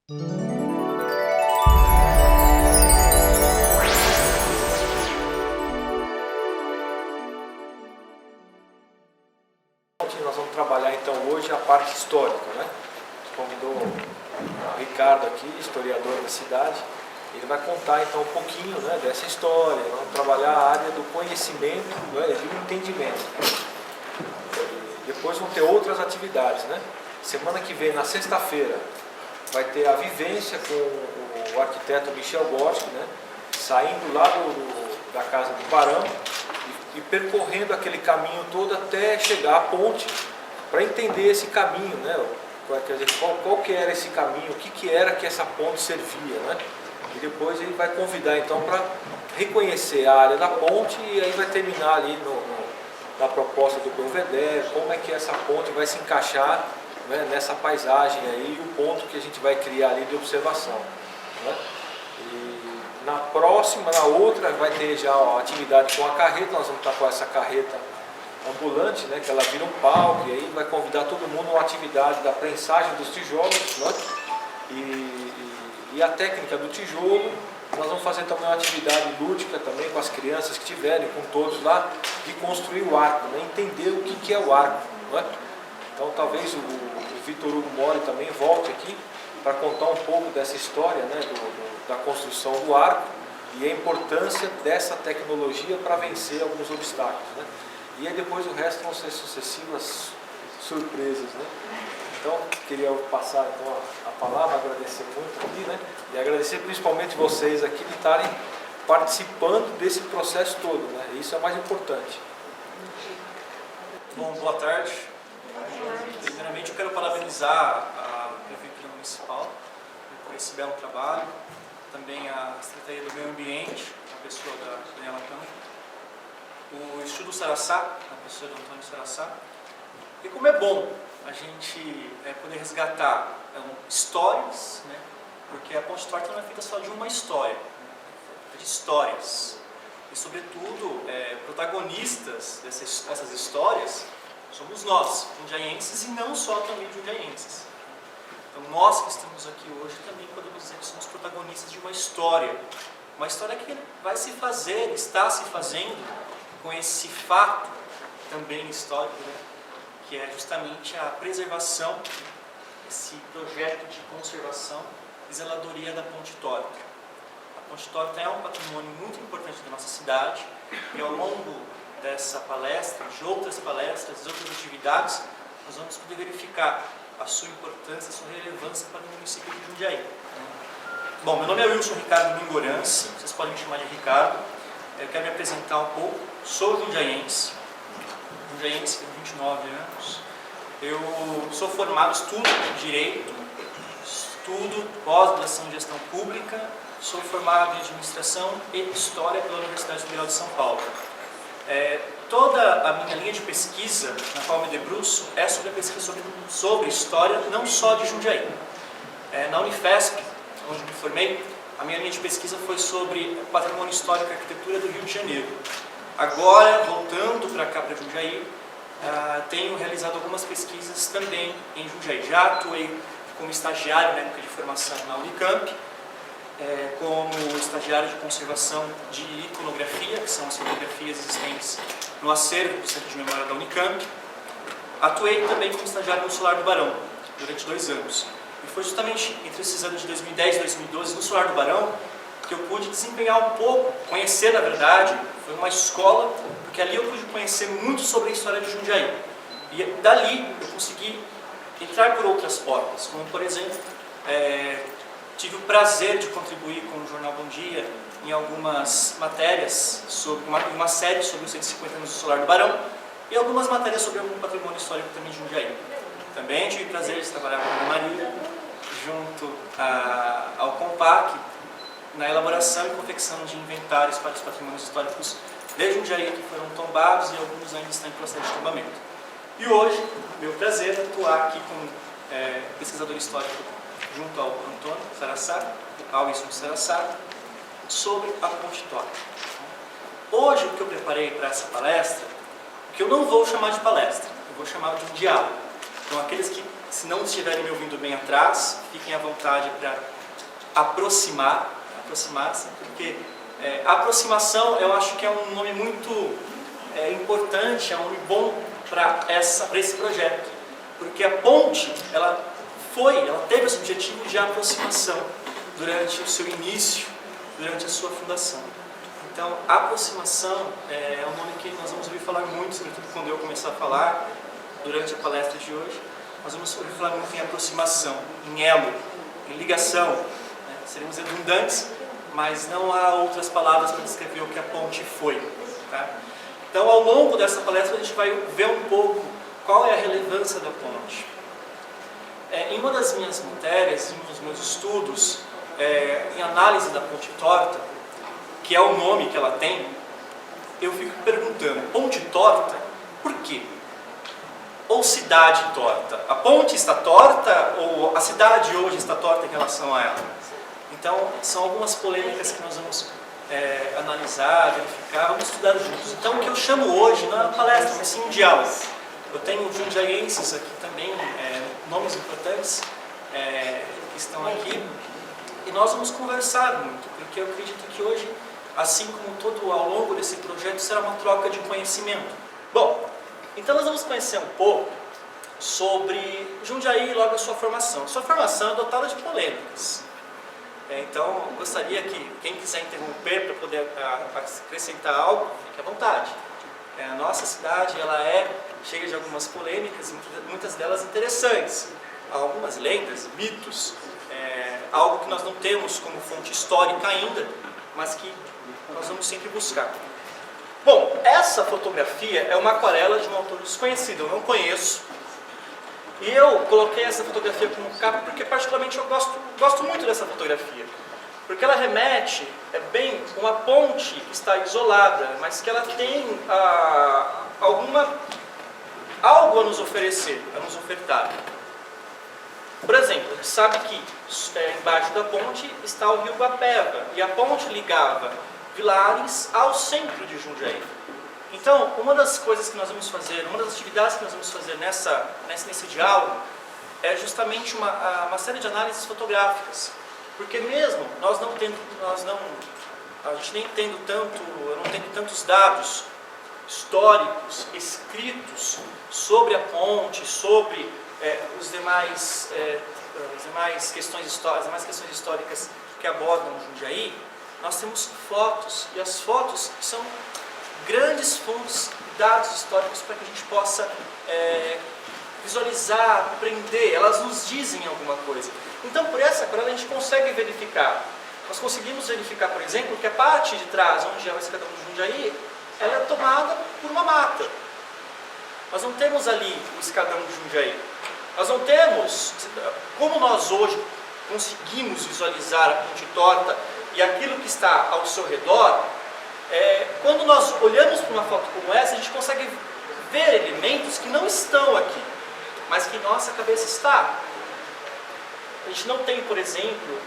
Nós vamos trabalhar então hoje a parte histórica, né? Convidou o Ricardo aqui, historiador da cidade. Ele vai contar então um pouquinho, né, dessa história. Vamos trabalhar a área do conhecimento, né, e do entendimento. E depois vão ter outras atividades, né? Semana que vem, na sexta-feira, vai ter a vivência com o arquiteto Michel Gorski, né? Saindo lá da casa do Barão e percorrendo aquele caminho todo até chegar à ponte, para entender esse caminho, né? Quer dizer, qual que era esse caminho, o que era que essa ponte servia, né? E depois ele vai convidar então para reconhecer a área da ponte e aí vai terminar ali na proposta do Belvedere, como é que essa ponte vai se encaixar, né, nessa paisagem aí, o ponto que a gente vai criar ali de observação, né? E na outra, vai ter já a atividade com a carreta. Nós vamos estar com essa carreta ambulante, né, que ela vira um palco, e aí vai convidar todo mundo a uma atividade da prensagem dos tijolos, né, e a técnica do tijolo. Nós vamos fazer também uma atividade lúdica também com as crianças que tiverem, com todos lá, de construir o arco, né, entender o que é o arco, né? Então talvez o Vitor Hugo Mori também volte aqui para contar um pouco dessa história, né, da construção do arco e a importância dessa tecnologia para vencer alguns obstáculos, né? E aí depois o resto vão ser sucessivas surpresas, né? Então, queria passar então a palavra, agradecer muito aqui, né? E agradecer principalmente vocês aqui de estarem participando desse processo todo, né? Isso é o mais importante. Bom, boa tarde. Primeiramente, eu quero parabenizar a Prefeitura Municipal por esse belo trabalho, também a Secretaria do Meio Ambiente, a pessoa da Daniela Câmara, o Instituto Saraçá, a pessoa do Antônio Saraçá. E como é bom a gente poder resgatar histórias, né? Porque a Ponte Torta não é feita só de uma história, né? É feita de histórias. E, sobretudo, protagonistas dessas histórias somos nós, jundiaenses, e não só também jundiaenses. Então, nós que estamos aqui hoje também podemos dizer que somos protagonistas de uma história que vai se fazer, está se fazendo com esse fato também histórico, né? Que é justamente a preservação, esse projeto de conservação e zeladoria da Ponte Torta. A Ponte Torta é um patrimônio muito importante da nossa cidade e ao longo dessa palestra, de outras palestras, de outras atividades, nós vamos poder verificar a sua importância, a sua relevância para o município de Jundiaí. Bom, meu nome é Wilson Ricardo Mingorance, vocês podem me chamar de Ricardo. Eu quero me apresentar um pouco. Sou jundiaense, tenho 29 anos. Eu sou formado, estudo Direito, estudo pós-graduação em Gestão Pública, sou formado em Administração e História pela Universidade Federal de São Paulo. Toda a minha linha de pesquisa, na qual me debruço, é sobre a pesquisa sobre história, não só de Jundiaí. Na Unifesp, onde me formei, a minha linha de pesquisa foi sobre patrimônio histórico e arquitetura do Rio de Janeiro. Agora, voltando para cá, para Jundiaí, tenho realizado algumas pesquisas também em Jundiaí. Já atuei como estagiário na época de formação na Unicamp, como estagiário de conservação de iconografia, que são as fotografias existentes no acervo do Centro de Memória da Unicamp. Atuei também como estagiário no Solar do Barão, durante 2 anos. E foi justamente entre esses anos de 2010 e 2012, no Solar do Barão, que eu pude desempenhar um pouco, conhecer na verdade, foi uma escola, porque ali eu pude conhecer muito sobre a história de Jundiaí. E dali eu consegui entrar por outras portas, como por exemplo, tive o prazer de contribuir com o Jornal Bom Dia em algumas matérias, sobre uma série sobre os 150 anos do Solar do Barão, e algumas matérias sobre algum patrimônio histórico também de Jundiaí. Também tive o prazer de trabalhar com a Maria, junto ao Compac, na elaboração e confecção de inventários para os patrimônios históricos de Jundiaí que foram tombados e alguns ainda estão em processo de tombamento. E hoje, meu prazer atuar aqui como pesquisador histórico junto ao Antônio Saraçá, ao Instituto Saraçá, sobre a Ponte Torta. Hoje, o que eu preparei para essa palestra, que eu não vou chamar de palestra, eu vou chamar de um diálogo. Então, aqueles que Se não estiverem me ouvindo bem atrás, fiquem à vontade para aproximar-se, porque aproximação eu acho que é um nome muito importante, é um nome bom para esse projeto, porque a ponte ela teve esse objetivo de aproximação durante o seu início, durante a sua fundação. Então, aproximação é um nome que nós vamos ouvir falar muito, sobretudo quando eu começar a falar durante a palestra de hoje. Nós vamos ouvir falar muito em aproximação, em elo, em ligação. Né? Seremos redundantes, mas não há outras palavras para descrever o que a ponte foi. Tá? Então, ao longo dessa palestra, a gente vai ver um pouco qual é a relevância da ponte. Em uma das minhas matérias, em um dos meus estudos, em análise da ponte torta, que é o nome que ela tem, eu fico perguntando, ponte torta, por quê? Ou cidade torta? A ponte está torta ou a cidade hoje está torta em relação a ela? Então, são algumas polêmicas que nós vamos analisar, verificar, vamos estudar juntos. Então, o que eu chamo hoje não é uma palestra, mas sim um diálogo. Eu tenho jundiaienses aqui também, nomes importantes que estão aqui, e nós vamos conversar muito, porque eu acredito que hoje, assim como todo ao longo desse projeto, será uma troca de conhecimento. Bom, então nós vamos conhecer um pouco sobre Jundiaí e logo a sua formação. Sua formação é dotada de polêmicas. Então, gostaria que quem quiser interromper para poder acrescentar algo, fique à vontade. A nossa cidade ela é cheia de algumas polêmicas, muitas delas interessantes. Algumas lendas, mitos, algo que nós não temos como fonte histórica ainda, mas que nós vamos sempre buscar. Bom, essa fotografia é uma aquarela de um autor desconhecido, eu não conheço. E eu coloquei essa fotografia como capa porque particularmente eu gosto muito dessa fotografia. Porque ela remete bem uma ponte que está isolada, mas que ela tem algo a nos oferecer, a nos ofertar. Por exemplo, a gente sabe que embaixo da ponte está o rio Guapeva, e a ponte ligava Vilares ao centro de Jundiaí. Então, uma das coisas que nós vamos fazer, uma das atividades que nós vamos fazer nesse diálogo, é justamente uma série de análises fotográficas. Porque mesmo nós não tendo, a gente nem tendo tanto, eu não tenho tantos dados históricos escritos sobre a ponte, sobre as demais questões históricas que abordam Jundiaí, nós temos fotos, e as fotos são grandes fontes de dados históricos para que a gente possa visualizar, aprender, elas nos dizem alguma coisa. Então, por essa aquarela a gente consegue verificar. Nós conseguimos verificar, por exemplo, que a parte de trás, onde é o escadão de Jundiaí, ela é tomada por uma mata. Nós não temos ali o escadão de Jundiaí. Nós não temos, como nós hoje conseguimos visualizar a ponte torta e aquilo que está ao seu redor, quando nós olhamos para uma foto como essa, a gente consegue ver elementos que não estão aqui, mas que em nossa cabeça está. A gente não tem, por exemplo,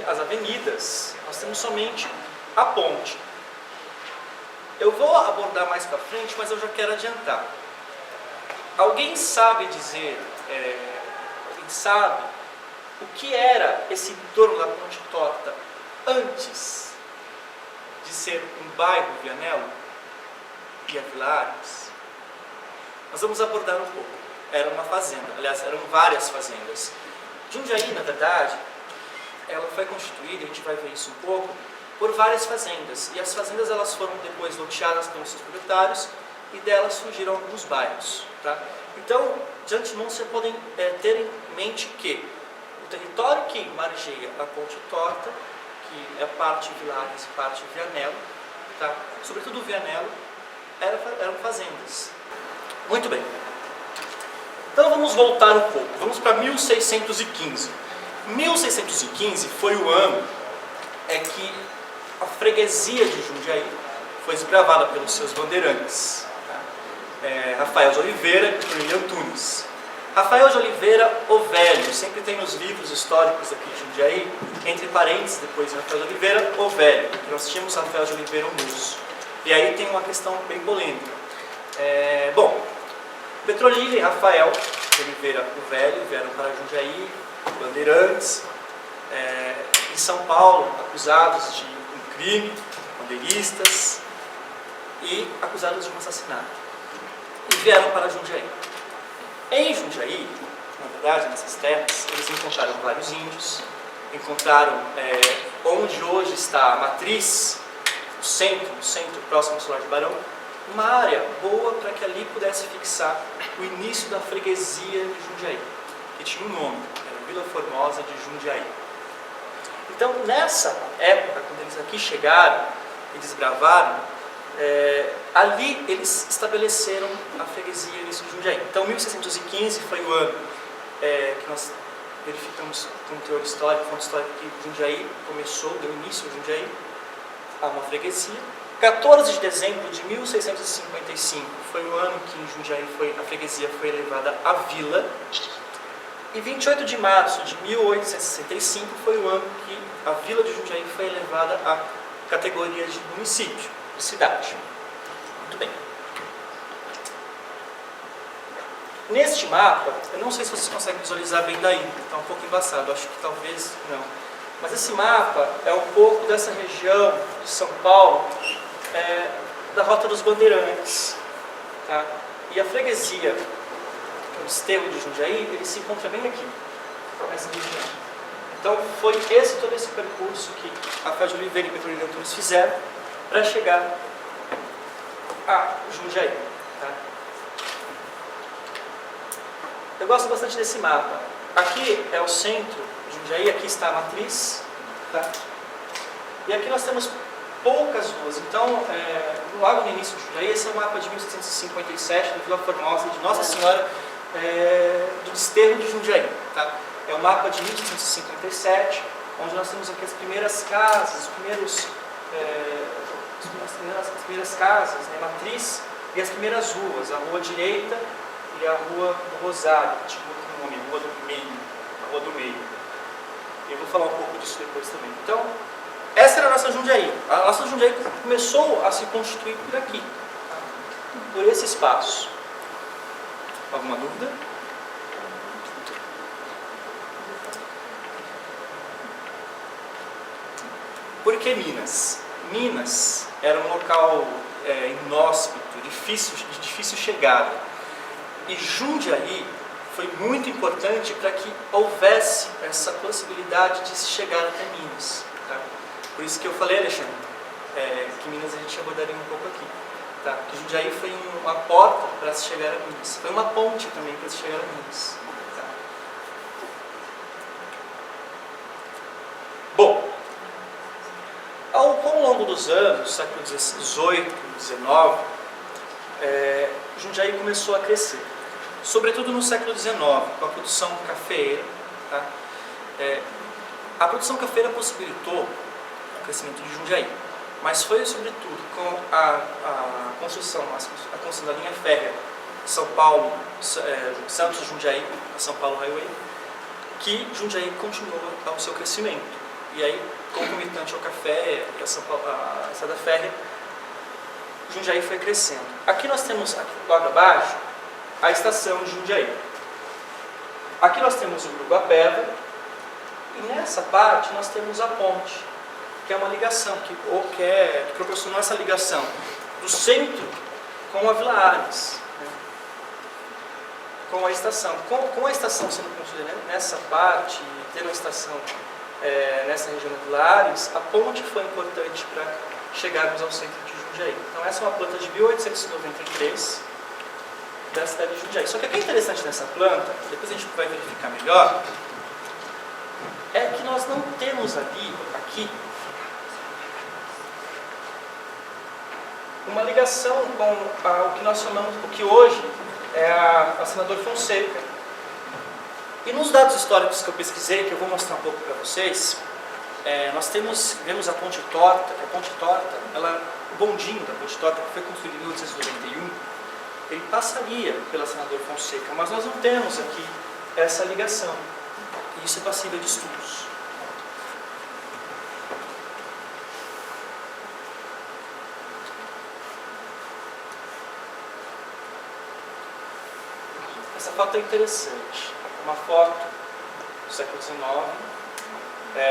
as avenidas, nós temos somente a ponte. Eu vou abordar mais para frente, mas eu já quero adiantar. Alguém sabe dizer, alguém sabe o que era esse entorno da ponte torta antes de ser um bairro Vianello e a Vilares? Nós vamos abordar um pouco. Era uma fazenda, aliás, eram várias fazendas. Jundiaí, na verdade, ela foi constituída, a gente vai ver isso um pouco, por várias fazendas. E as fazendas elas foram depois loteadas pelos seus proprietários e delas surgiram alguns bairros. Tá? Então, de antemão, vocês podem ter em mente que o território que margeia a ponte torta, que é parte Vilares e parte Vianello, tá? Sobretudo Vianello, eram fazendas. Muito bem. Então vamos voltar um pouco, vamos para 1615. 1615 foi o ano que a freguesia de Jundiaí foi esbravada pelos seus bandeirantes, Rafael de Oliveira e Tournille Antunes. Rafael de Oliveira, o Velho, sempre tem nos livros históricos aqui de Jundiaí, entre parênteses, depois Rafael de Oliveira, o Velho, que nós tínhamos Rafael de Oliveira, o Moço. E aí tem uma questão bem polêmica. Bom, Petrolina e Rafael de Oliveira o Velho vieram para Jundiaí, bandeirantes. Em São Paulo, acusados de um crime, bandeiristas, e acusados de um assassinato. E vieram para Jundiaí. Em Jundiaí, na verdade, nessas terras, eles encontraram vários índios, encontraram onde hoje está a matriz, o centro próximo ao Solar de Barão, uma área boa para que ali pudesse fixar o início da freguesia de Jundiaí, que tinha um nome, era Vila Formosa de Jundiaí. Então, nessa época, quando eles aqui chegaram e desbravaram, ali eles estabeleceram a freguesia início de Jundiaí. Então, 1615 foi o ano que nós verificamos com um teor histórico, fonte histórica, que Jundiaí começou, deu início a Jundiaí, a uma freguesia. 14 de dezembro de 1655 foi o ano que em Jundiaí a freguesia foi elevada à vila. E 28 de março de 1865 foi o ano que a vila de Jundiaí foi elevada à categoria de município, de cidade. Muito bem. Neste mapa, eu não sei se vocês conseguem visualizar bem daí, está um pouco embaçado, acho que talvez não. Mas esse mapa é um pouco dessa região de São Paulo, da Rota dos Bandeirantes. Tá? E a freguesia, o desterro de Jundiaí, ele se encontra bem aqui, nessa região. Então foi todo esse percurso que Rafael de Oliveira e Petrolina Antunes fizeram para chegar a Jundiaí. Tá? Eu gosto bastante desse mapa. Aqui é o centro de Jundiaí, aqui está a matriz. Tá? E aqui nós temos poucas ruas. Então, logo no início de Jundiaí, esse é o mapa de 1757, da Vila Formosa, de Nossa Senhora do Desterro de Jundiaí. Tá? É o mapa de 1757, onde nós temos aqui as primeiras casas, as primeiras casas, né, matriz, e as primeiras ruas, a rua direita e a rua do Rosário, que tinha outro nome, a rua do meio. Eu vou falar um pouco disso depois também. Então, essa era a nossa Jundiaí. A nossa Jundiaí começou a se constituir por aqui, por esse espaço. Alguma dúvida? Por que Minas? Minas era um local inóspito, de difícil chegada. E Jundiaí foi muito importante para que houvesse essa possibilidade de se chegar até Minas. Tá? Por isso que eu falei, Alexandre, que Minas a gente abordaria um pouco aqui. Tá? Que Jundiaí foi uma porta para se chegar a Minas. Foi uma ponte também para se chegar a Minas. Tá? Bom, ao longo dos anos, século XVIII, XIX, Jundiaí começou a crescer. Sobretudo no século XIX, com a produção cafeeira. Tá? A produção cafeeira possibilitou o crescimento de Jundiaí, mas foi sobretudo com a construção da linha férrea São Paulo, Santos Jundiaí, a São Paulo Highway, que Jundiaí continuou ao seu crescimento. E aí, concomitante ao café e a estrada férrea, Jundiaí foi crescendo. Aqui nós temos, logo abaixo, a estação de Jundiaí. Aqui nós temos o Uruguapeva, e nessa parte nós temos a ponte, que é uma ligação, que proporcionou essa ligação do centro com a Vila Ares, né? Com a estação. Com a estação sendo construída nessa parte, tendo a estação nessa região da Vila Ares, a ponte foi importante para chegarmos ao centro de Jundiaí. Então essa é uma planta de 1893, da cidade de Jundiaí. Só que o que é interessante nessa planta, depois a gente vai verificar melhor, é que nós não temos aqui, uma ligação com o que nós chamamos, o que hoje é a Senador Fonseca. E nos dados históricos que eu pesquisei, que eu vou mostrar um pouco para vocês, nós vemos a Ponte Torta, o bondinho da Ponte Torta, que foi construído em 1891, ele passaria pela Senador Fonseca, mas nós não temos aqui essa ligação. E isso é passível de estudos. Essa foto é interessante. Uma foto do século XIX.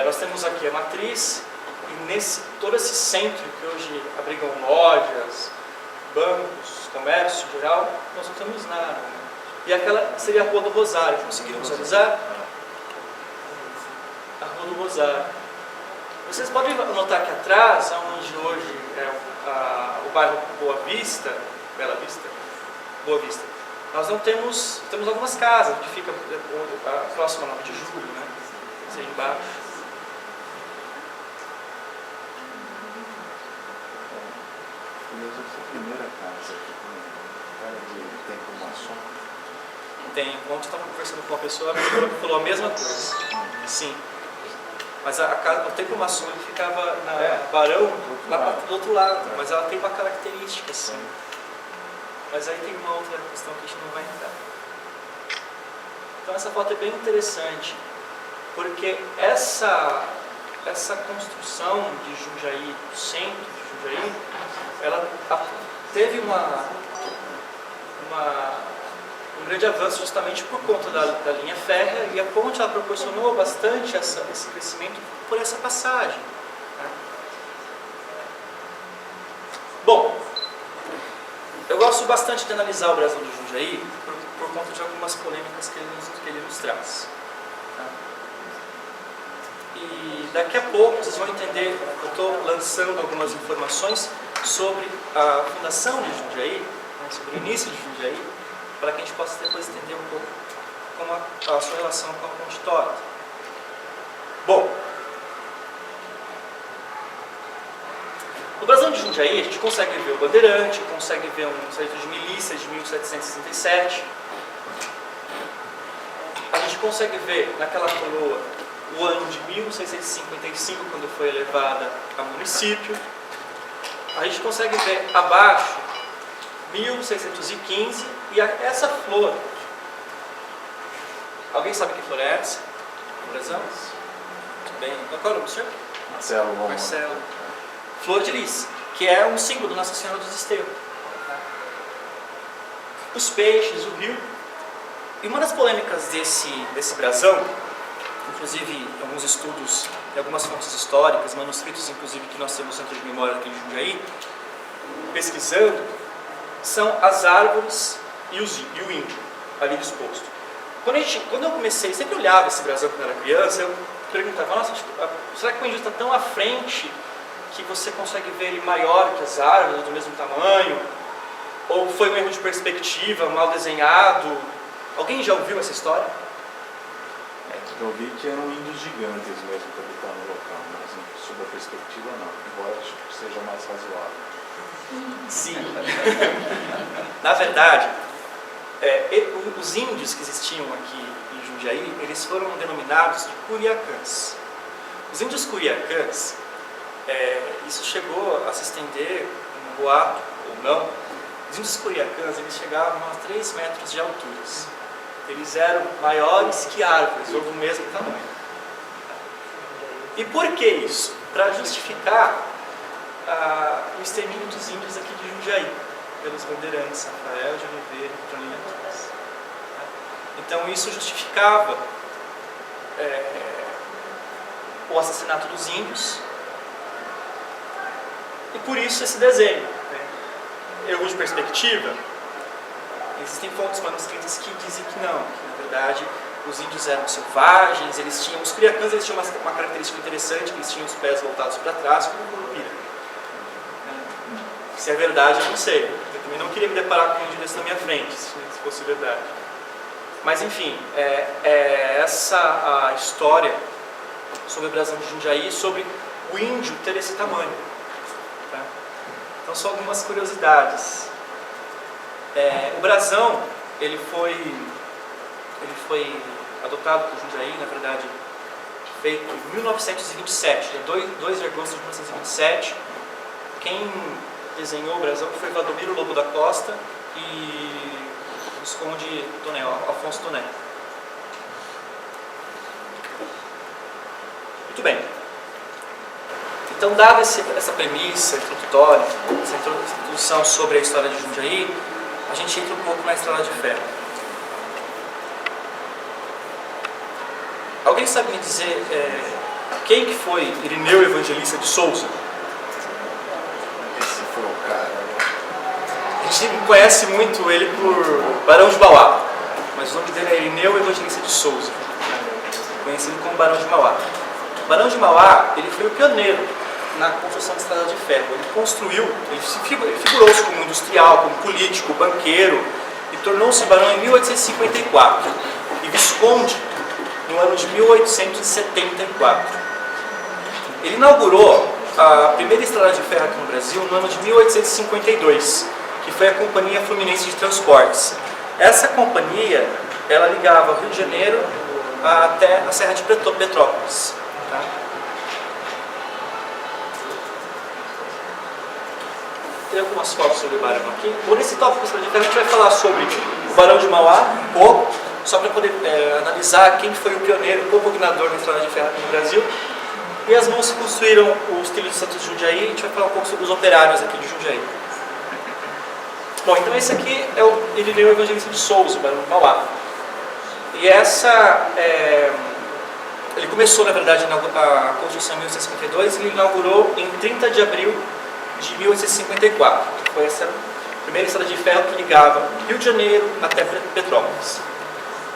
Nós temos aqui a matriz, e todo esse centro que hoje abrigam lojas, bancos, comércio em geral, nós não temos nada. Né? E aquela seria a Rua do Rosário. Conseguiram visualizar? A Rua do Rosário. Vocês podem notar que atrás, onde hoje é o bairro Boa Vista, Bela Vista, Boa Vista, nós não temos algumas casas, que fica próximo a 9 de julho, né? Isso aí embaixo. Essa primeira casa aqui, cara de tempo maçom. Tem. Ontem eu estava conversando com uma pessoa que falou a mesma coisa. Sim. Mas o templo maçom ele ficava na Barão, lá do outro lado. Mas ela tem uma característica, assim. Mas aí tem uma outra questão que a gente não vai entrar. Então essa foto é bem interessante, porque essa construção de Jundiaí, do centro de Jundiaí, ela teve um grande avanço justamente por conta da linha férrea, e a ponte ela proporcionou bastante esse crescimento por essa passagem. Né? Bom, eu gosto bastante de analisar o Brasão de Jundiaí por conta de algumas polêmicas que ele nos traz. Tá? E daqui a pouco vocês vão entender, eu estou lançando algumas informações sobre a fundação de Jundiaí, né, sobre o início de Jundiaí, para que a gente possa depois entender um pouco como a sua relação com a Ponte Torta. Bom, no Brasão de Jundiaí a gente consegue ver o Bandeirante, consegue ver um serviço de milícia de 1767, a gente consegue ver naquela coroa o ano de 1655, quando foi elevada a município. A gente consegue ver abaixo 1615 e essa flor. Alguém sabe que flor é essa? Brasão? Muito bem. Qual é o nome do senhor? Marcelo. Marcelo. Flor de lis, que é um símbolo da Nossa Senhora dos Desterros. Os peixes, o rio. E uma das polêmicas desse brasão, inclusive alguns estudos e algumas fontes históricas, manuscritos inclusive que nós temos no Centro de Memória aqui em Jundiaí, pesquisando, são as árvores e o índio ali disposto. Quando eu comecei, sempre olhava esse brasão quando era criança, eu perguntava, nossa, será que o índio está tão à frente que você consegue ver ele maior que as árvores, do mesmo tamanho? Ou foi um erro de perspectiva, mal desenhado? Alguém já ouviu essa história? Eu vi que eram índios gigantes mesmo que habitavam no local, mas sob a perspectiva não, embora seja mais razoável. Sim. Na verdade, os índios que existiam aqui em Jundiaí, eles foram denominados de Curiacãs. Os índios Curiacãs, isso chegou a se estender, um boato ou não, os índios Curiacãs, eles chegavam a 3 metros de altura. Eles eram maiores que árvores, ou do mesmo tamanho. E por que isso? Para justificar o extermínio dos índios aqui de Jundiaí, pelos bandeirantes, Rafael de Oliveira e Johnny Antunes. Então isso justificava o assassinato dos índios, e por isso esse desenho. Né? Erro de perspectiva. Existem fontes manuscritas que dizem que não, que na verdade os índios eram selvagens, os Curiacãs eles tinham uma característica interessante, que eles tinham os pés voltados para trás, como o Curupira. Se é verdade, eu não sei. Eu também não queria me deparar com um índio desse na minha frente, se fosse verdade. Mas enfim, essa a história sobre o brasão de Jundiaí, sobre o índio ter esse tamanho. Tá? Então são algumas curiosidades. O brasão, ele foi adotado por Jundiaí, na verdade, feito em 1927, 2 de agosto de 1927. Quem desenhou o brasão foi Valdomiro Lobo da Costa e o Visconde Afonso Toné. Muito bem. Então, dada essa premissa introdutória, essa introdução sobre a história de Jundiaí, a gente entra um pouco na Estrada de Ferro. Alguém sabe me dizer quem que foi Irineu Evangelista de Souza? Esse foi o cara. A gente conhece muito ele por Barão de Mauá, mas o nome dele é Irineu Evangelista de Souza, conhecido como Barão de Mauá. Barão de Mauá, ele foi o pioneiro na construção de estrada de ferro. Ele construiu, ele figurou-se como industrial, como político, banqueiro, e tornou-se barão em 1854 e visconde no ano de 1874. Ele inaugurou a primeira estrada de ferro aqui no Brasil no ano de 1852, que foi a Companhia Fluminense de Transportes. Essa companhia, ela ligava o Rio de Janeiro até a Serra de Petrópolis. Tá? Tem algumas fotos sobre o Barão aqui. Por esse tópico de estrada de ferro, a gente vai falar sobre o Barão de Mauá, um pouco, só para poder analisar quem foi o pioneiro, o propugnador da estrada de ferro aqui no Brasil. E as mãos que construíram os trilhos de Santos de Jundiaí. A gente vai falar um pouco sobre os operários aqui de Jundiaí. Bom, então esse aqui é o Irineu Evangelista de Souza, o Barão de Mauá. E ele começou, na verdade, a construção em 1852 e ele inaugurou em 30 de abril de 1854. Foi essa primeira estrada de ferro que ligava Rio de Janeiro até Petrópolis.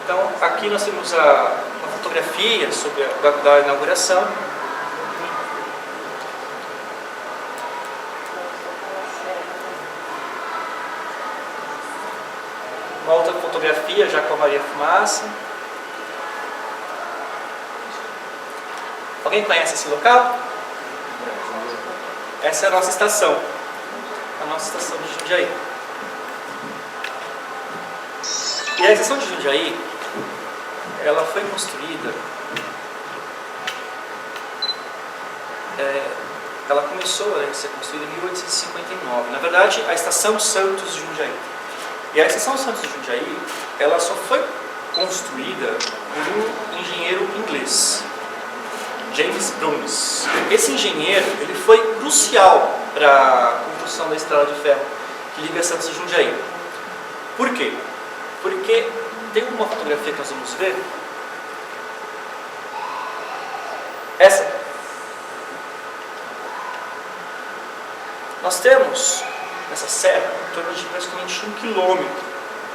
Então, aqui nós temos uma fotografia sobre da inauguração. Uma outra fotografia já com a Maria Fumaça. Alguém conhece esse local? Essa é a nossa estação. A nossa estação de Jundiaí. E a estação de Jundiaí, ela foi construída... ela começou a ser construída em 1859. Na verdade, a estação Santos de Jundiaí. E a estação Santos de Jundiaí, ela só foi construída por um engenheiro inglês, James Bruns. Esse engenheiro, ele foi crucial para a construção da estrada de ferro que liga Santos e Jundiaí. Por quê? Porque tem uma fotografia que nós vamos ver. Essa. Nós temos nessa serra em torno de praticamente 1 quilômetro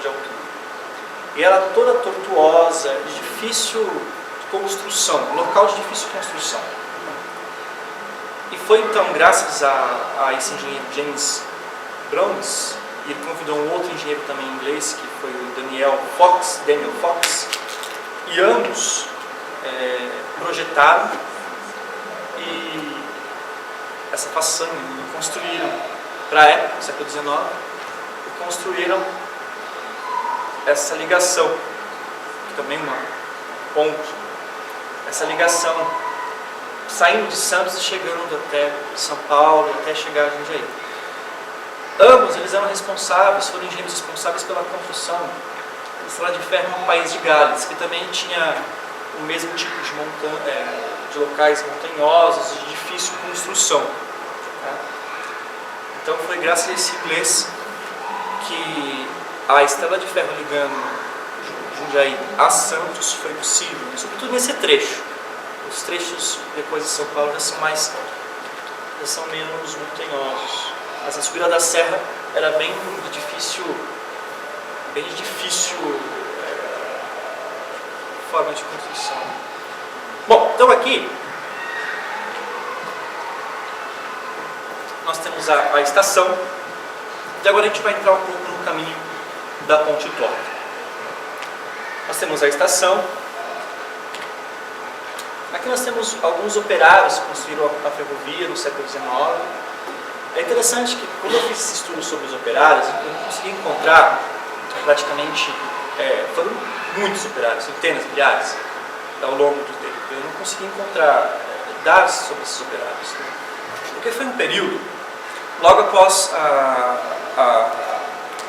de altura. E ela toda tortuosa, de difícil construção, local de difícil construção. E foi então graças a esse engenheiro James Bruns, e ele convidou um outro engenheiro também inglês, que foi o Daniel Fox, e ambos projetaram e essa façanha, construíram para a época, século XIX, e construíram essa ligação, também uma ponte, essa ligação saindo de Santos e chegando até São Paulo, até chegar a Jundiaí. Ambos eles eram responsáveis, foram engenheiros responsáveis pela construção da estrada de ferro no país de Gales, que também tinha o mesmo tipo de locais montanhosos e de difícil construção. Tá? Então foi graças a esse inglês que a estrada de ferro ligando Jundiaí a Santos foi possível, sobretudo nesse trecho. Os trechos depois de São Paulo já são menos montanhosos. Mas a subida da serra era bem difícil forma de construção. Bom, então aqui nós temos a estação, e agora a gente vai entrar um pouco no caminho da Ponte Torta. Nós temos a estação. Aqui nós temos alguns operários que construíram a ferrovia no século XIX. É interessante que quando eu fiz esse estudo sobre os operários, eu não consegui encontrar praticamente, foram muitos operários, centenas, milhares, ao longo do tempo. Eu não consegui encontrar dados sobre esses operários, né? Porque foi um período logo após a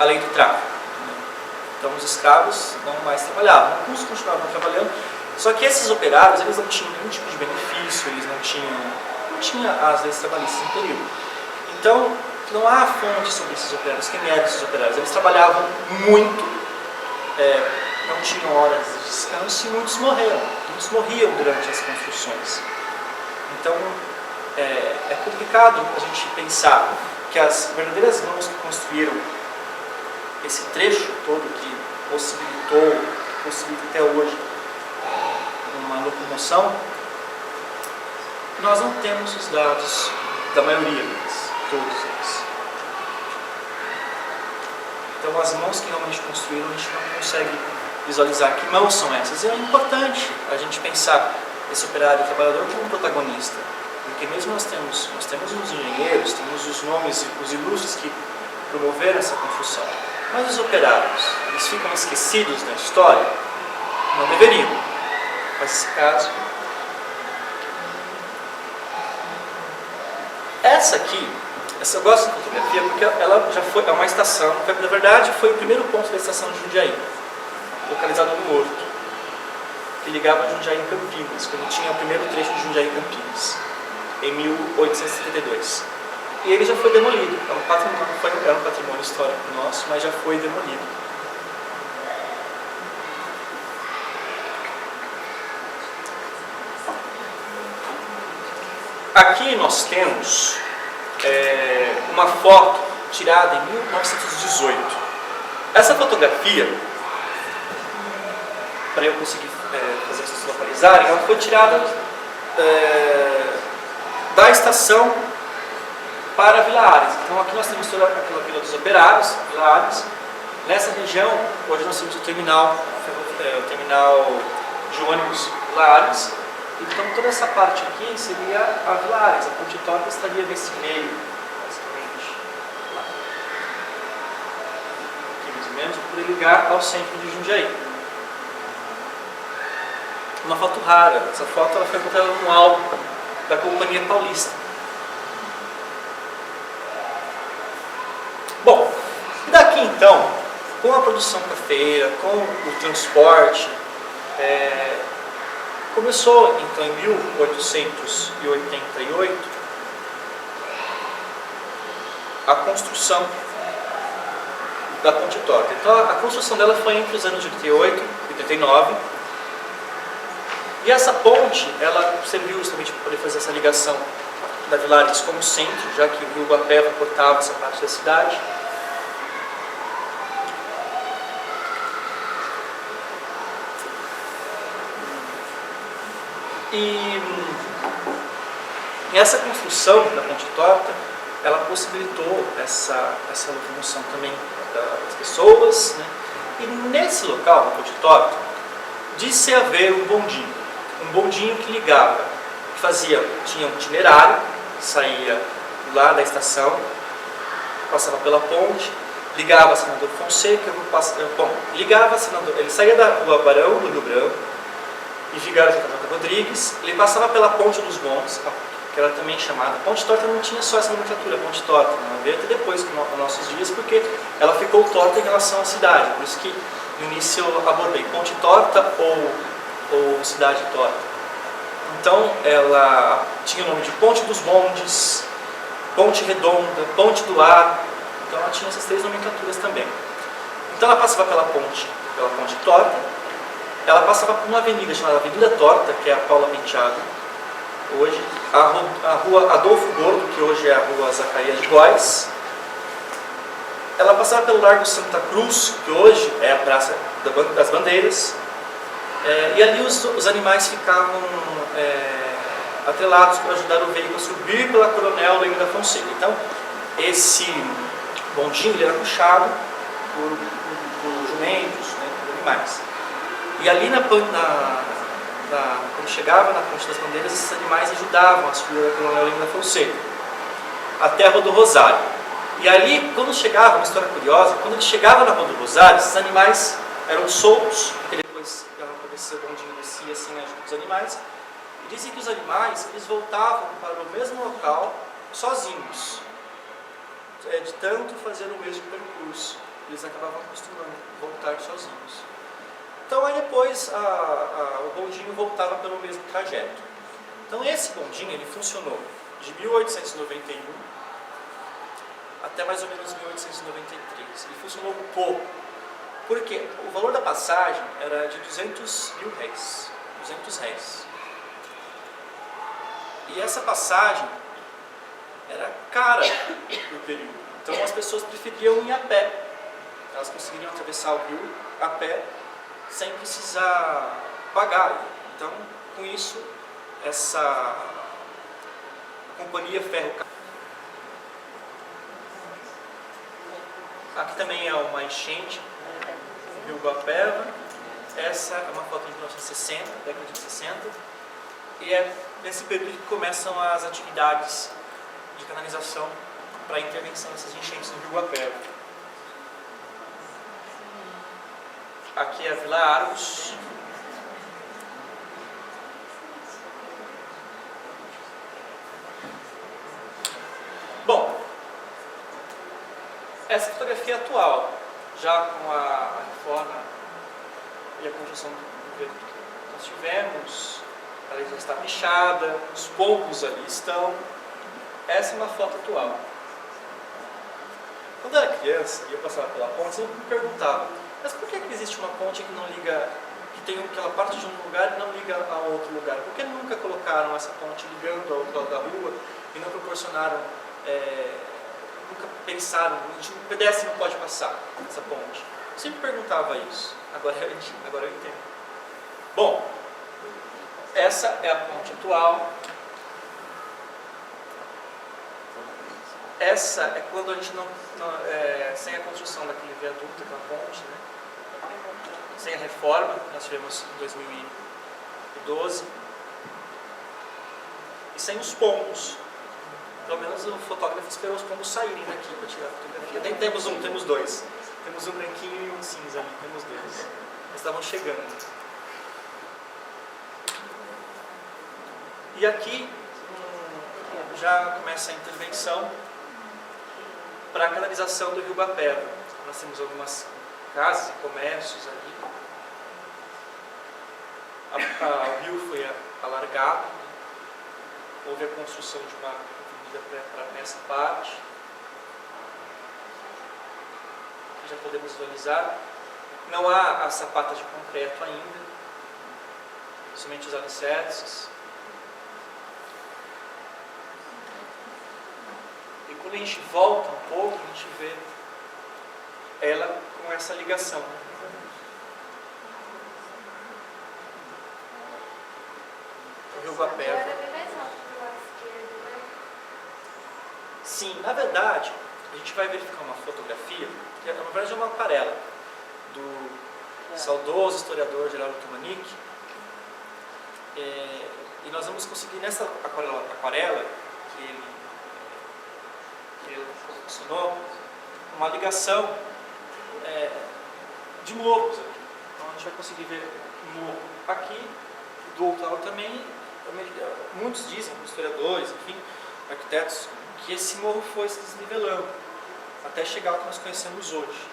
lei do tráfico. Né? Então os escravos não mais trabalhavam, alguns continuavam trabalhando, só que esses operários eles não tinham nenhum tipo de benefício, eles não tinham as leis trabalhistas no período. Então, não há fonte sobre esses operários. Quem eram esses operários? Eles trabalhavam muito, não tinham horas descanso e muitos morreram. Muitos morriam durante as construções. Então, é complicado a gente pensar que as verdadeiras mãos que construíram esse trecho todo que possibilita até hoje uma locomoção, nós não temos os dados da maioria deles, todos eles. Então as mãos que realmente construíram, a gente não consegue visualizar que mãos são essas. E é importante a gente pensar esse operário trabalhador como protagonista, porque mesmo nós temos os engenheiros, temos os nomes, os ilustres que promoveram essa construção, mas os operários, eles ficam esquecidos na história? Não deveriam. Mas nesse caso, essa aqui, eu gosto da fotografia porque ela já foi, é uma estação, na verdade foi o primeiro ponto da estação de Jundiaí, localizado no Horto, que ligava Jundiaí em Campinas, quando tinha o primeiro trecho de Jundiaí em Campinas, em 1872. E ele já foi demolido, era um patrimônio histórico nosso, mas já foi demolido. Aqui nós temos uma foto tirada em 1918. Essa fotografia, para eu conseguir fazer vocês localizarem, ela foi tirada da estação para Vila Ares. Então aqui nós temos toda aquela Vila dos Operários, Vila Ares. Nessa região, hoje nós temos o terminal de ônibus Vila Ares. Então toda essa parte aqui seria a Vila Ares, a Ponte Torta estaria nesse meio, basicamente, lá. Aqui mais ou menos, por ligar ao centro de Jundiaí. Uma foto rara, essa foto ela foi encontrada no álbum da Companhia Paulista. Bom, e daqui então, com a produção cafeira, com o transporte, começou então em 1888 a construção da Ponte Torta. Então a construção dela foi entre os anos de 88 e 89. E essa ponte, ela serviu justamente para poder fazer essa ligação da Vila Ares como centro, já que o rio Guapeva cortava essa parte da cidade. E essa construção da Ponte Torta, ela possibilitou essa locomoção também das pessoas, né? E nesse local, na Ponte Torta, disse haver um bondinho que ligava, tinha um itinerário, saía lá da estação, passava pela ponte, ligava a Senador Fonseca, ele saía da Rua Barão do Rio Branco, e Vigário de Cavalcante Rodrigues, ele passava pela Ponte dos Bons, que era também chamada. A Ponte Torta não tinha só essa nomenclatura, Ponte Torta, não veio até depois nos nossos dias, porque ela ficou torta em relação à cidade, por isso que no início eu abordei Ponte Torta ou Cidade Torta. Então ela tinha o nome de Ponte dos Bondes, Ponte Redonda, Ponte do Ar, então ela tinha essas três nomenclaturas também. Então ela passava pela Ponte Torta, ela passava por uma avenida chamada Avenida Torta, que é a Paula Penteado, hoje, a Rua Adolfo Gordo, que hoje é a Rua Zacarias de Góes. Ela passava pelo Largo Santa Cruz, que hoje é a Praça das Bandeiras, e ali os animais ficavam atrelados para ajudar o veículo a subir pela Coronel Leme da Fonseca. Então, esse bondinho ele era puxado por jumentos, né, por animais. E ali quando chegava na Ponte das Bandeiras, esses animais ajudavam a subir a Coronel Leme da Fonseca até a Rua do Rosário. E ali, quando chegava, uma história curiosa, quando ele chegava na Rua do Rosário, esses animais eram soltos, porque depois o bondinho descia sem a ajuda dos animais. E dizem que os animais eles voltavam para o mesmo local sozinhos, de tanto fazer o mesmo percurso. Eles acabavam acostumando a voltar sozinhos. Então aí depois o bondinho voltava pelo mesmo trajeto. Então esse bondinho ele funcionou de 1891 até mais ou menos 1893. Ele funcionou um pouco. Porque o valor da passagem era de 200 mil réis. 200 réis. E essa passagem era cara no período. Então as pessoas preferiam ir a pé. Elas conseguiriam atravessar o rio a pé sem precisar pagar. Então, com isso, essa companhia ferro... Aqui também é uma enchente do rio Guapeva. Essa é uma foto de 1960, década de 60. E é nesse período que começam as atividades de canalização para a intervenção dessas enchentes no rio Guapeva. Aqui é a Vila Argos. Bom, essa fotografia atual, já com a reforma e a construção do viaduto que nós tivemos, ela já está pichada, os pombos ali estão. Essa é uma foto atual. Quando eu era criança e eu passava pela ponte, eu me perguntava, mas por que existe uma ponte que não liga, que ela parte de um lugar e não liga a outro lugar? Por que nunca colocaram essa ponte ligando ao outro lado da rua e não proporcionaram, nunca pensaram, o pedestre não pode passar essa ponte? Eu sempre perguntava isso, agora eu entendo. Bom, essa é a ponte atual. Essa é quando a gente sem a construção daquele viaduto, daquela ponte, né? Sem a reforma, que nós tivemos em 2012, e sem os pombos. Pelo menos o fotógrafo esperou os pombos saírem daqui para tirar a fotografia. Nem temos dois. Temos um branquinho e um cinza ali, temos dois. Eles estavam chegando. E aqui já começa a intervenção para a canalização do rio Guapeva. Nós temos algumas casas e comércios ali. O rio foi alargado, né? Houve a construção de uma avenida para essa parte. Aqui já podemos visualizar. Não há a sapata de concreto ainda, somente os alicerces. E quando a gente volta um pouco, a gente vê ela com essa ligação. O rio Guapeva. Sim, na verdade, a gente vai verificar uma fotografia, que na verdade é uma aquarela, do saudoso historiador Geraldo Tumanik. E nós vamos conseguir nessa aquarela que ele proporcionou, uma ligação de morros aqui. Então a gente vai conseguir ver um morro aqui, do outro lado também. Muitos dizem, historiadores, enfim, arquitetos, que esse morro foi se desnivelando até chegar ao que nós conhecemos hoje.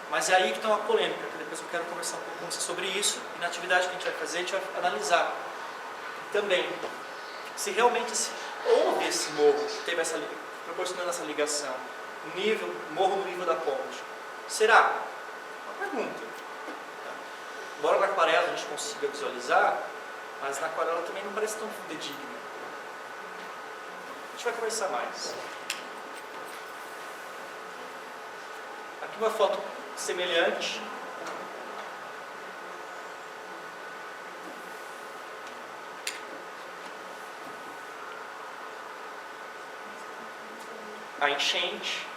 Mas é aí que está uma polêmica, que depois eu quero conversar um pouco com você sobre isso, e na atividade que a gente vai fazer, a gente vai analisar também se realmente houve esse morro, que teve proporcionando essa ligação, morro no nível da ponte. Será? Uma pergunta. Embora na aquarela a gente consiga visualizar, mas na aquarela também não parece tão fidedigno. A gente vai conversar mais. Aqui uma foto semelhante. A enchente.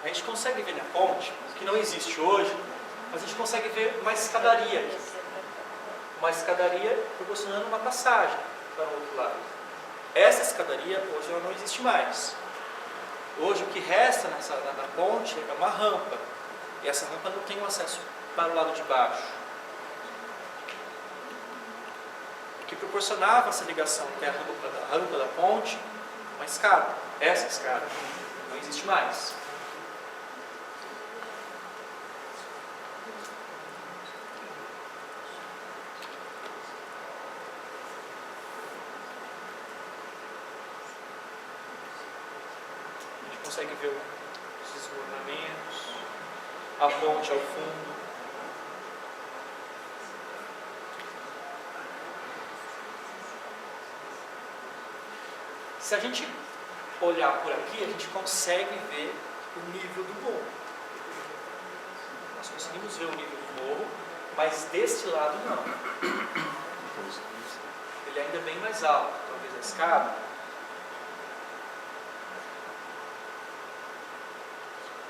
A gente consegue ver na ponte, que não existe hoje, mas a gente consegue ver uma escadaria aqui. Uma escadaria proporcionando uma passagem para o outro lado. Essa escadaria hoje ela não existe mais. Hoje o que resta na ponte é uma rampa. E essa rampa não tem um acesso para o lado de baixo. O que proporcionava essa ligação até a rampa da ponte, uma escada. Essa escada não existe mais. Consegue ver os desmoronamentos. a ponte ao fundo. Se a gente olhar por aqui, a gente consegue ver o nível do morro. Nós conseguimos ver o nível do morro, mas deste lado não. Ele ainda é bem mais alto, talvez a escada.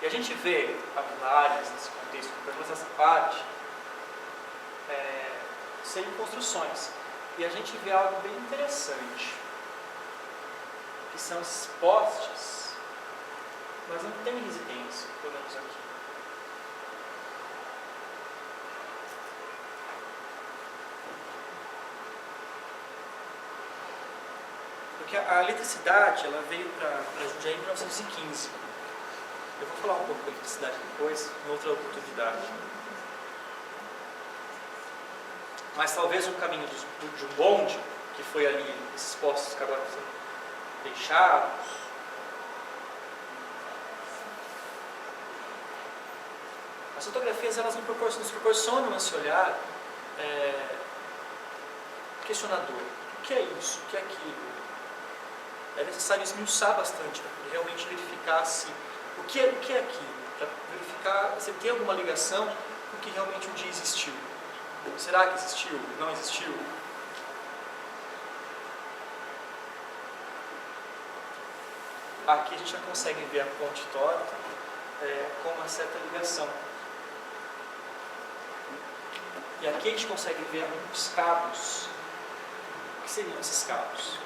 E a gente vê a Vilares nesse contexto, pelo menos essa parte, sem construções. E a gente vê algo bem interessante, que são esses postes, mas não tem residência, pelo menos aqui. Porque a eletricidade ela veio para Jundiaí em 1915. Eu vou falar um pouco da eletricidade depois, em outra oportunidade. Mas talvez o caminho de um bonde, que foi ali, esses postos que agora são deixados. As fotografias elas nos proporcionam esse olhar questionador. O que é isso? O que é aquilo? É necessário esmiuçar bastante para realmente verificar se o que é aquilo, para verificar se tem alguma ligação com o que realmente um dia existiu. Será que existiu? Não existiu? Aqui a gente já consegue ver a ponte torta com uma certa ligação. E aqui a gente consegue ver alguns cabos. O que seriam esses cabos?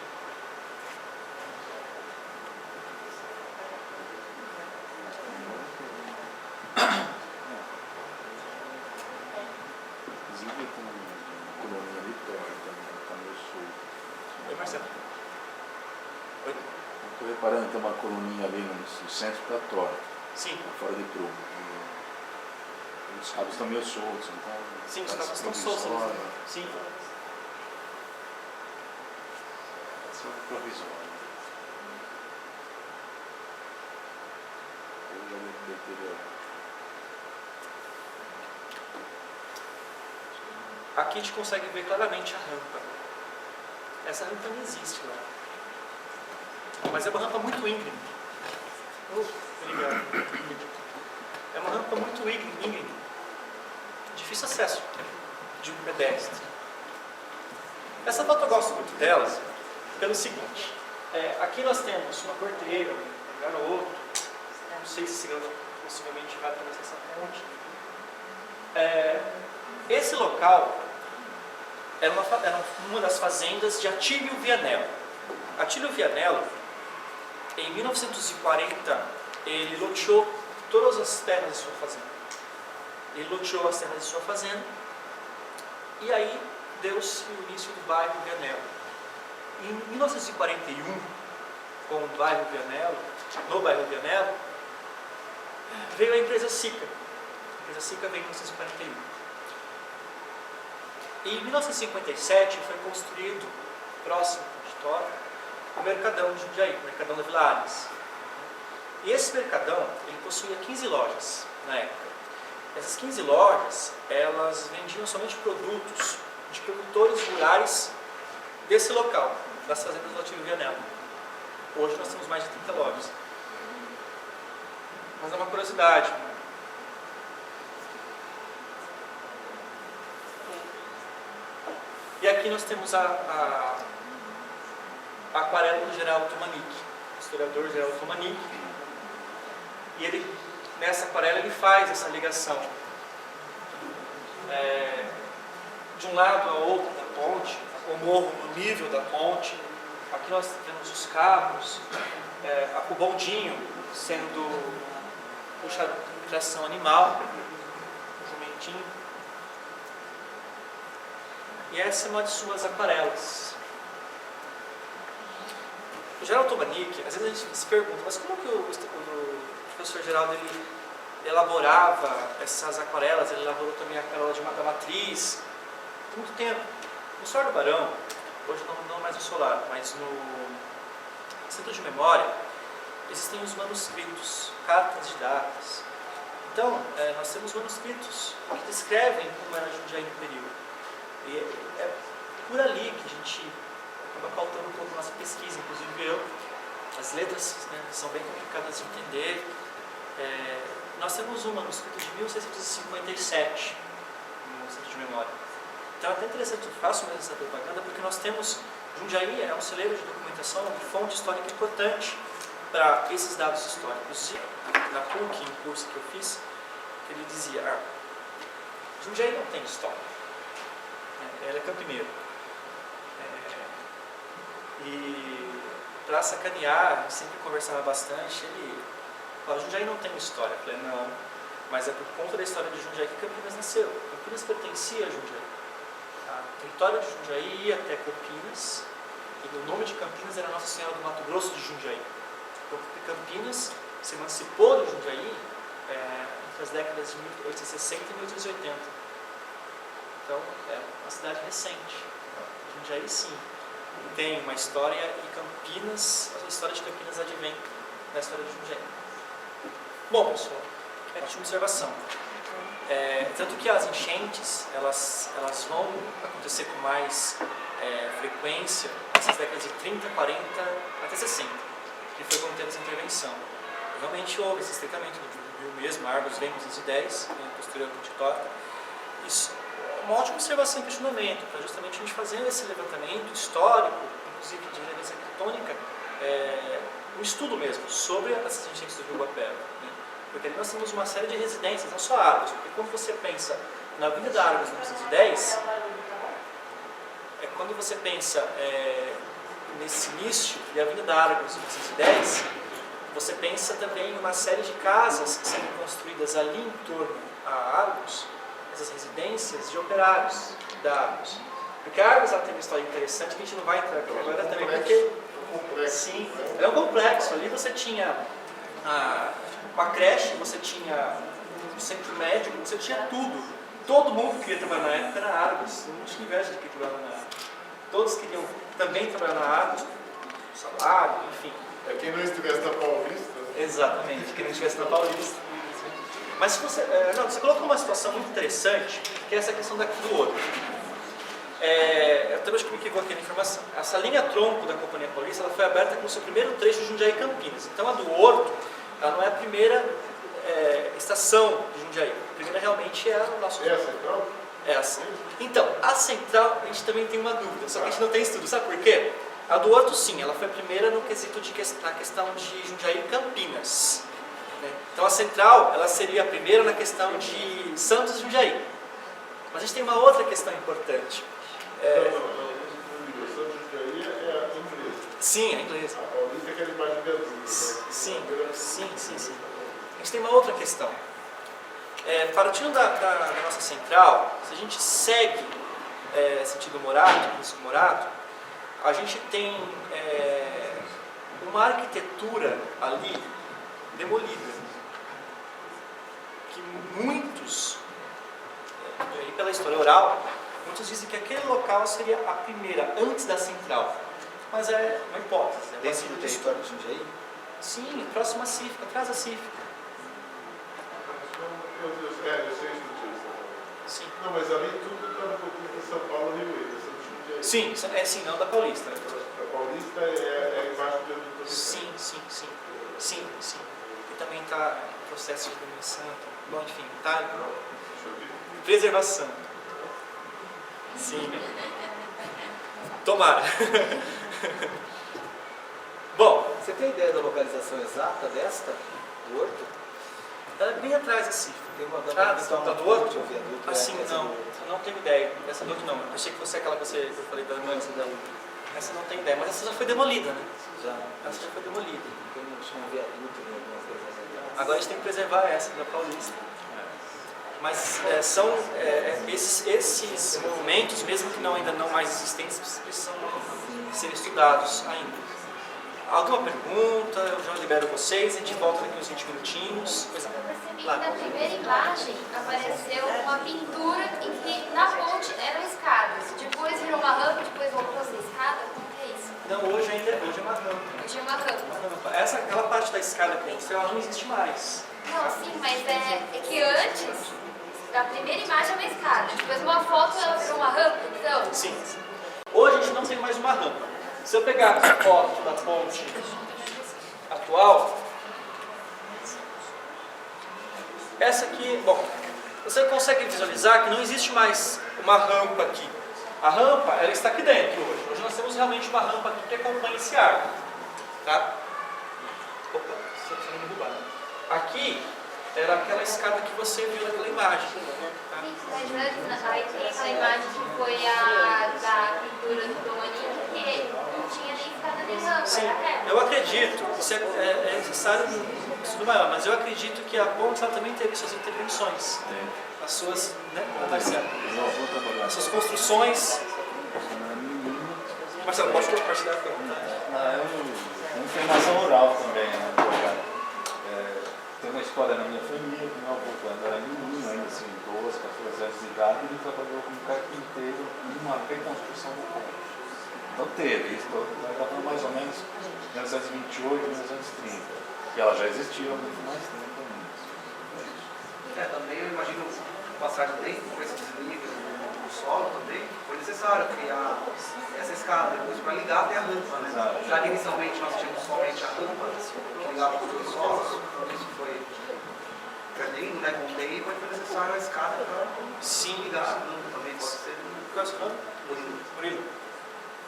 Inclusive com uma coluninha ali torta, tá meio solto. Oi, Marcelo. Oi? Estou reparando que tem uma coluninha ali no centro que está torta, Sim. fora de prumo. Os cabos estão meio soltos, então. Sim, os tá cabos estão soltos. provisório. Sim. Pode ser provisório. Eu já deterioro. Aqui a gente consegue ver claramente a rampa. Essa rampa não existe lá. Mas é uma rampa muito íngreme. Obrigado. É uma rampa muito íngreme. Difícil acesso de um pedestre. Essa foto eu gosto muito dela pelo seguinte. Aqui nós temos uma porteira, um garoto. Não sei se esse garoto possivelmente vai atravessar essa ponte. Esse local era uma das fazendas de Atílio Vianello. Atílio Vianello, em 1940, ele loteou todas as terras de sua fazenda. Ele loteou as terras de sua fazenda e aí deu-se o início do bairro Vianello. Em 1941, com o bairro Vianello, no bairro Vianello, veio a empresa Sica. A empresa Sica veio em 1941. E em 1957 foi construído, próximo de Tóquio, o Mercadão de Jundiaí, o Mercadão da Vilares. E esse Mercadão, ele possuía 15 lojas na época. Essas 15 lojas, elas vendiam somente produtos de produtores rurais desse local, das fazendas do Atílio Vianello. Hoje nós temos mais de 30 lojas. Mas é uma curiosidade. E aqui nós temos a aquarela do Geraldo Tomanic, o historiador Geraldo Tomanic. E ele, nessa aquarela ele faz essa ligação de um lado ao outro da ponte, o morro no nível da ponte. Aqui nós temos os cabos, o bondinho sendo puxado por tração animal, o jumentinho. E essa é uma de suas aquarelas. O Geraldo Tomanic, às vezes a gente se pergunta, mas como que o professor Geraldo ele elaborava essas aquarelas? Ele elaborou também a aquarela da matriz, por muito tempo. No Solar do Barão, hoje não mais no Solar, mas no Centro de Memória, existem os manuscritos, cartas de datas. Então, nós temos manuscritos que descrevem como era Jundiaí no período. E é por ali que a gente acaba faltando um pouco da nossa pesquisa, inclusive eu. As letras, né, são bem complicadas de entender. Nós temos um manuscrito de 1657 no Centro de Memória. Então é até interessante, eu faço mesmo essa propaganda, porque nós temos, Jundiaí é um celeiro de documentação, de fonte histórica importante para esses dados históricos. Na PUC, em curso que eu fiz, ele dizia, Jundiaí não tem história, ela é campineiro. E para sacanear, a gente sempre conversava bastante, ele falava, Jundiaí não tem história. Eu falei, não, mas é por conta da história de Jundiaí que Campinas nasceu. Campinas pertencia a Jundiaí. O território de Jundiaí ia até Campinas, e o nome de Campinas era Nossa Senhora do Mato Grosso de Jundiaí. Então, Campinas se emancipou de Jundiaí entre as décadas de 1860 e 1880. Então, é uma cidade recente. Jundiaí, sim, tem uma história, e Campinas, a história de Campinas advém da história de Jundiaí. Bom, pessoal, é de observação. Tanto que as enchentes, elas vão acontecer com mais frequência nessas décadas de 30, 40 até 60, que foi quando teve essa intervenção. Realmente houve esse estreitamento do rio mesmo, Argos, Lemos, 210, posterior ao Titórica. Isso é uma ótima observação e questionamento, para justamente a gente fazer esse levantamento histórico, inclusive de relevância arquitetônica, um estudo mesmo sobre essas enchentes do rio Guapeba, né? Porque ali nós temos uma série de residências, não só Argos, porque quando você pensa na Avenida Argos, 1910, quando você pensa nesse início de Avenida Argos, 1910, você pensa também em uma série de casas que são construídas ali em torno a Argos, essas residências de operários da Argos. Porque a Argos tem uma história interessante que a gente não vai entrar aqui agora também, porque sim, é um complexo. Ali você tinha uma creche, você tinha um centro médico, você tinha tudo. Todo mundo que queria trabalhar na época era Argos, não tinha inveja de quem trabalhava na Argos. Todos queriam também trabalhar na Argos, salário, enfim. Quem não estivesse na Paulista. Exatamente, quem não estivesse na Paulista. Mas se você, você colocou uma situação muito interessante, que é essa questão do ouro. Eu também acho que me equivoquei na informação. Essa linha tronco da Companhia Paulista, ela foi aberta com o seu primeiro trecho de Jundiaí Campinas. Então a do Horto, ela não é a primeira estação de Jundiaí. A primeira realmente é o nosso... É a central? É essa. Então, a central, a gente também tem uma dúvida, só que a gente não tem estudo. Sabe por quê? A do Horto, sim, ela foi a primeira no quesito na questão de Jundiaí Campinas. Né? Então a central, ela seria a primeira na questão de Santos e Jundiaí. Mas a gente tem uma outra questão importante. Não, Santos e Jundiaí é a inglesa. Sim, a inglesa. A Paulista é aquela imagem de azul. Sim. A gente tem uma outra questão. Partindo da nossa central, se a gente segue sentido Morato, Francisco Morato, a gente tem uma arquitetura ali demolida, que muitos, pela história oral, muitos dizem que aquele local seria a primeira, antes da central, mas é uma hipótese. Dentro do território de Jundiaí? Sim, próximo à Cífica, atrás da Cífica. Eu sei isso do dia. Sim. Não, mas ali tudo está no pouquinho de São Paulo, Rio Eira, Santos Jundiaí. Sim, não da Paulista. A Paulista é embaixo do Rio. Sim. E também está em processo de demolição. Bom, enfim, está em preservação. Sim. Tomara. Bom, Você tem ideia da localização exata desta, do Horto? ela é bem atrás da Cífica. Tem uma da do Horto? de um viaduto. Assim, essa não. do Horto. Eu não tenho ideia. Essa do outro não. Eu achei que fosse aquela que eu falei da antes da outra. Essa não tem ideia, mas essa já foi demolida, né? Essa já foi demolida. Tem um viaduto em algumas coisas atrás. Agora a gente tem que preservar essa da Paulista. Mas são esses monumentos, mesmo que ainda não mais existentes, precisam ser estudados ainda. Alguma pergunta? Eu já libero vocês, a gente volta daqui uns 20 minutinhos. Eu percebi que na primeira imagem apareceu uma pintura em que na ponte eram escadas. Depois virou uma rampa, depois voltou a ser escada. Como que é isso? Não, hoje é uma rampa. Hoje é uma rampa. Aquela parte da escada que a gente ela não existe mais. Não, sim, mas é que antes, da primeira imagem é uma escada, depois uma foto ela virou uma rampa, então... Sim. Hoje a gente não tem mais uma rampa. Se eu pegar a foto da ponte atual, essa aqui, bom, você consegue visualizar que não existe mais uma rampa aqui. A rampa, ela está aqui dentro hoje. Hoje nós temos realmente uma rampa aqui que acompanha esse arco. Tá? Opa, você não derrubar. Aqui era aquela escada que você viu naquela imagem. Tá? Mas antes, aí tem aquela imagem que foi a da pintura do Domanique, que não tinha nem escada nem rampa, Sim, era reto. eu acredito, isso é necessário um estudo maior, mas eu acredito que a ponte ela também teve suas intervenções. As suas, né, Marcelo? As suas construções. Marcelo, pode compartilhar com É uma informação rural também, né? Tem uma história na minha família que meu avô, quando era menino, ainda assim, 12, 14 anos de idade, ele trabalhou como carpinteiro numa reconstrução do ponte. Então teve, isso nós estamos mais ou menos em 1928, 1930, que ela já existia há muito mais tempo ainda. Também eu imagino passar de tempo com esse desnível do solo também, foi necessário criar essa escada, depois para ligar até a rampa, né? Exato. Já que inicialmente nós tínhamos somente a rampa que ligava os dois solos, quando isso foi perdendo, né, com o tempo, foi necessário a escada para ligar a rampa também, pode ser. Murilo,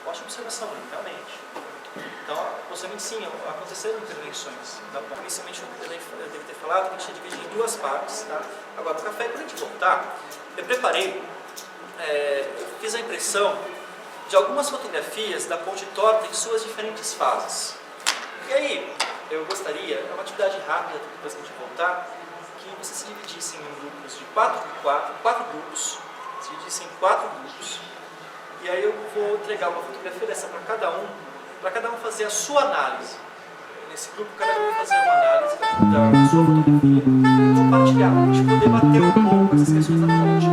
ótima observação, realmente. Então, possivelmente sim, aconteceram intervenções. Inicialmente eu devo ter falado que a gente ia dividir em duas partes. Tá? Agora, o café, quando a gente voltar, eu preparei, eu fiz a impressão de algumas fotografias da ponte torta em suas diferentes fases. E aí, eu gostaria, é uma atividade rápida, depois que a gente voltar, que vocês se dividissem em grupos de 4 grupos, se dividissem em 4 grupos, e aí eu vou entregar uma fotografia dessa para cada um fazer a sua análise. Nesse grupo, cada um vai fazer uma análise da sua fotografia e compartilhar, para a gente poder bater um pouco essas questões da ponte.